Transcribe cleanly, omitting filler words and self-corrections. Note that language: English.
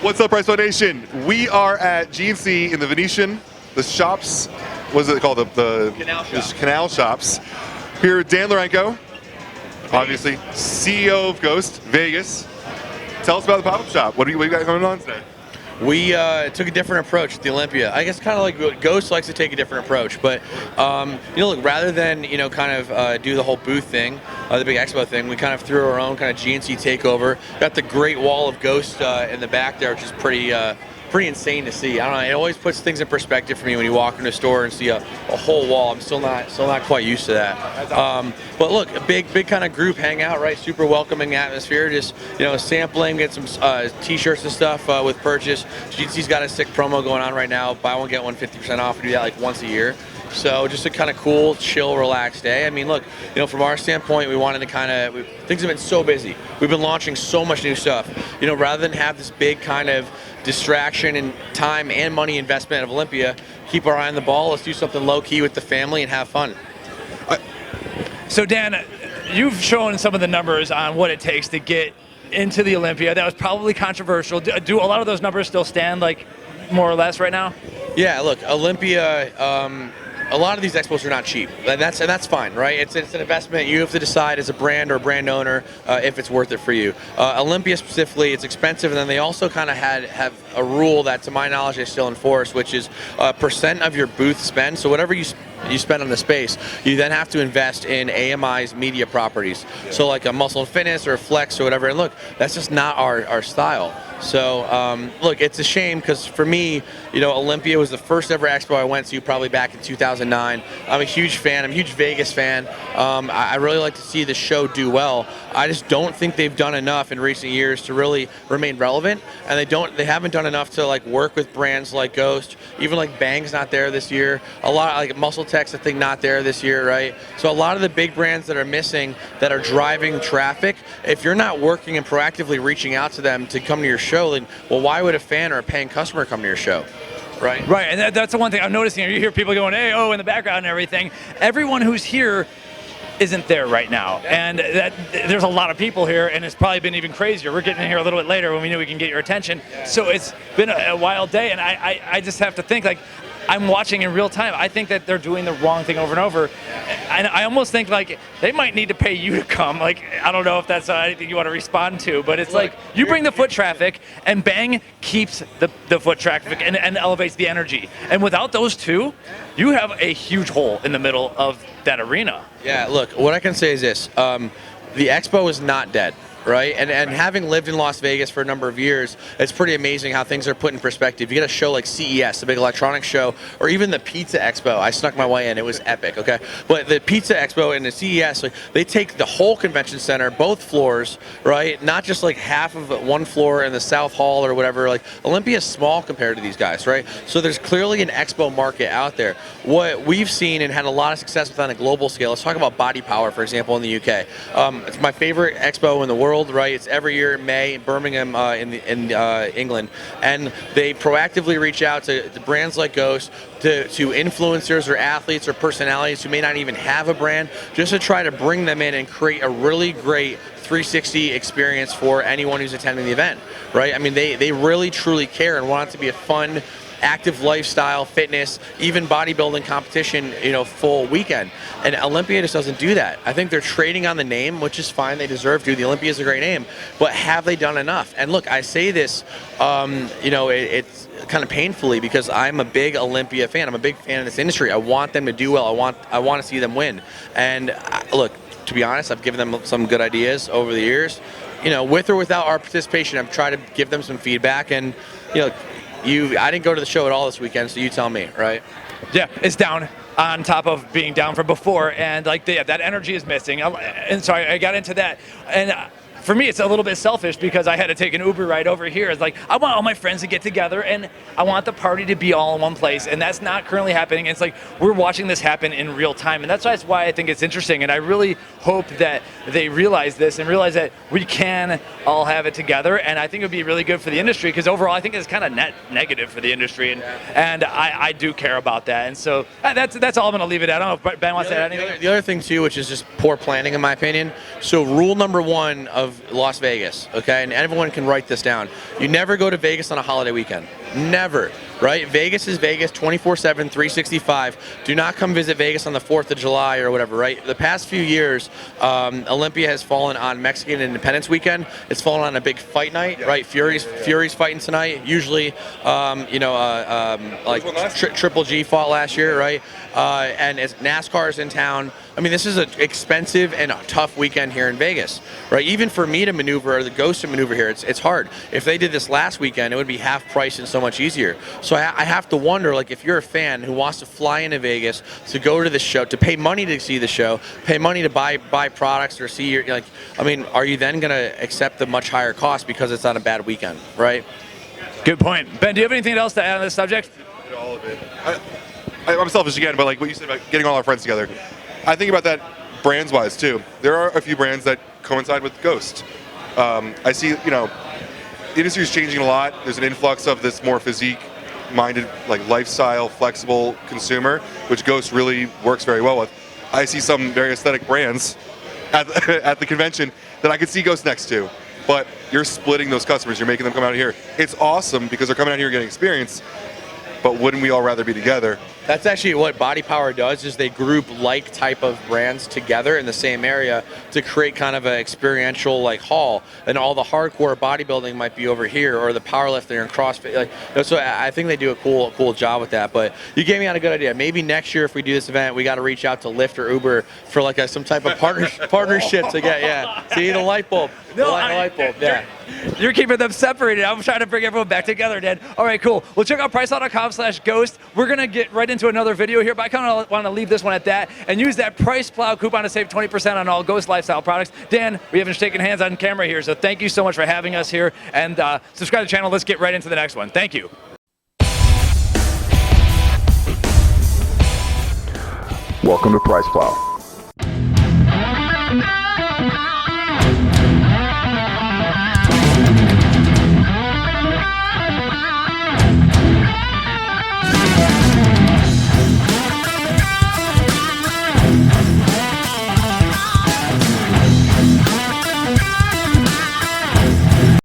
What's up, Price Nation? We are at GNC in the Venetian, the shops, what is it called? The Canal Shops. Here with Dan Lourenco, obviously, CEO of Ghost, Vegas. Tell us about the pop-up shop. What do you got going on today? We took a different approach at the Olympia. I guess kind of like Ghost likes to take a different approach, but look, rather than kind of do the whole booth thing, the big Expo thing, we kind of threw our own kind of GNC takeover. Got the Great Wall of Ghost in the back there, which is pretty insane to see. I don't know. It always puts things in perspective for me when you walk into a store and see a whole wall. I'm still not quite used to that. But look, a big kind of group hangout, right? Super welcoming atmosphere. Just sampling, get some T-shirts and stuff with purchase. GNC's got a sick promo going on right now. Buy one get one 50% off. We do that like once a year. So just a kind of cool, chill, relaxed day. I mean, look, from our standpoint, we wanted to things have been so busy. We've been launching so much new stuff. Rather than have this big kind of distraction and time and money investment of Olympia, keep our eye on the ball. Let's do something low key with the family and have fun. So Dan, you've shown some of the numbers on what it takes to get into the Olympia. That was probably controversial. Do a lot of those numbers still stand, like, more or less right now? Yeah, look, Olympia, a lot of these expos are not cheap, and that's fine, right? It's an investment. You have to decide as a brand or brand owner if it's worth it for you. Olympia specifically, it's expensive, and then they also kind of have a rule that, to my knowledge, they still enforce, which is percent of your booth spend. So whatever you spend on the space, you then have to invest in AMI's media properties. So like a Muscle and Fitness or a Flex or whatever. And look, that's just not our style. So look, it's a shame because for me, Olympia was the first ever expo I went to, probably back in 2009. I'm a huge fan. I'm a huge Vegas fan. I really like to see the show do well. I just don't think they've done enough in recent years to really remain relevant, and they haven't done enough to like work with brands like Ghost. Even like Bang's not there this year. A lot like Muscle Tech's, I think, not there this year, right? So a lot of the big brands that are missing, that are driving traffic, if you're not working and proactively reaching out to them to come to your show, then well, why would a fan or a paying customer come to your show? Right. Right, and that's the one thing I'm noticing. You hear people going, hey, oh, in the background and everything. Everyone who's here isn't there right now, and there's a lot of people here, and it's probably been even crazier. We're getting in here a little bit later when we knew we can get your attention. So it's been a wild day, and I just have to think, like, I'm watching in real time. I think that they're doing the wrong thing over and over. And I almost think like they might need to pay you to come. Like, I don't know if that's anything you want to respond to, but it's like you bring the foot traffic and Bang keeps the foot traffic and elevates the energy. And without those two, you have a huge hole in the middle of that arena. Yeah, look, what I can say is this. The Expo is not dead. Right, and having lived in Las Vegas for a number of years, it's pretty amazing how things are put in perspective. You get a show like CES, the big electronics show, or even the Pizza Expo. I snuck my way in; it was epic. Okay, but the Pizza Expo and the CES, like, they take the whole convention center, both floors, right? Not just like half of one floor in the South Hall or whatever. Like, Olympia is small compared to these guys, right? So there's clearly an expo market out there. What we've seen and had a lot of success with on a global scale. Let's talk about Body Power, for example, in the UK. It's my favorite expo in the world. Right, it's every year in May in Birmingham in England, and they proactively reach out to brands like Ghost, to influencers or athletes or personalities who may not even have a brand, just to try to bring them in and create a really great 360 experience for anyone who's attending the event. Right? I mean, they really truly care and want it to be a fun, active lifestyle, fitness, even bodybuilding competition, full weekend. And Olympia just doesn't do that. I think they're trading on the name, which is fine. They deserve to. The Olympia is a great name. But have they done enough? And look, I say this, it's kind of painfully because I'm a big Olympia fan. I'm a big fan of this industry. I want them to do well. I want to see them win. And look, to be honest, I've given them some good ideas over the years. With or without our participation, I've tried to give them some feedback. And, I didn't go to the show at all this weekend, so you tell me, right? Yeah, it's down on top of being down from before, and like that energy is missing. And so I got into that, and for me, it's a little bit selfish because I had to take an Uber ride over here. It's like, I want all my friends to get together and I want the party to be all in one place. And that's not currently happening. It's like, we're watching this happen in real time. And that's why I think it's interesting. And I really hope that they realize this and realize that we can all have it together. And I think it would be really good for the industry because overall, I think it's kind of net negative for the industry. And I do care about that. And so that's all I'm going to leave it at. I don't know if Ben wants to add anything. The other thing, too, which is just poor planning, in my opinion. So rule number one of of Las Vegas, okay? And everyone can write this down. You never go to Vegas on a holiday weekend. Never, right? Vegas is Vegas 24/7, 365. Do not come visit Vegas on the 4th of July or whatever, right? The past few years, Olympia has fallen on Mexican Independence Weekend. It's fallen on a big fight night, right? Fury's fighting tonight. Usually, like Triple G fought last year, right? And as NASCAR's in town. I mean, this is an expensive and a tough weekend here in Vegas, right? Even for me to maneuver, or the Ghost to maneuver here, it's hard. If they did this last weekend, it would be half price and so much easier. So I have to wonder, like, if you're a fan who wants to fly into Vegas to go to the show, to pay money to see the show, pay money to buy products or see your, like, I mean, are you then going to accept the much higher cost because it's on a bad weekend, right? Good point. Ben, do you have anything else to add on this subject? All of it. I'm selfish again, but like what you said about getting all our friends together, I think about that brands-wise too. There are a few brands that coincide with Ghost. I see, you know, the industry is changing a lot. There's an influx of this more physique-minded, like lifestyle, flexible consumer, which Ghost really works very well with. I see some very aesthetic brands at the convention that I could see Ghost next to, but you're splitting those customers. You're making them come out here. It's awesome because they're coming out here getting experience, but wouldn't we all rather be together? That's actually what Body Power does, is they group like type of brands together in the same area to create kind of an experiential like hall, and all the hardcore bodybuilding might be over here, or the powerlifting and CrossFit. Like, so I think they do a cool job with that. But you gave me out a good idea. Maybe next year if we do this event, we got to reach out to Lyft or Uber for like some type of partnership to get, see the light bulb. No, the light bulb, yeah. You're keeping them separated. I'm trying to bring everyone back together, Dan. All right, cool. Well, check out pricelock.com/ghost. We're going to get right into another video here, but I kind of want to leave this one at that and use that price plow coupon to save 20% on all Ghost Lifestyle products. Dan, we haven't shaken hands on camera here, so thank you so much for having us here. And subscribe to the channel. Let's get right into the next one. Thank you. Welcome to Price Plow.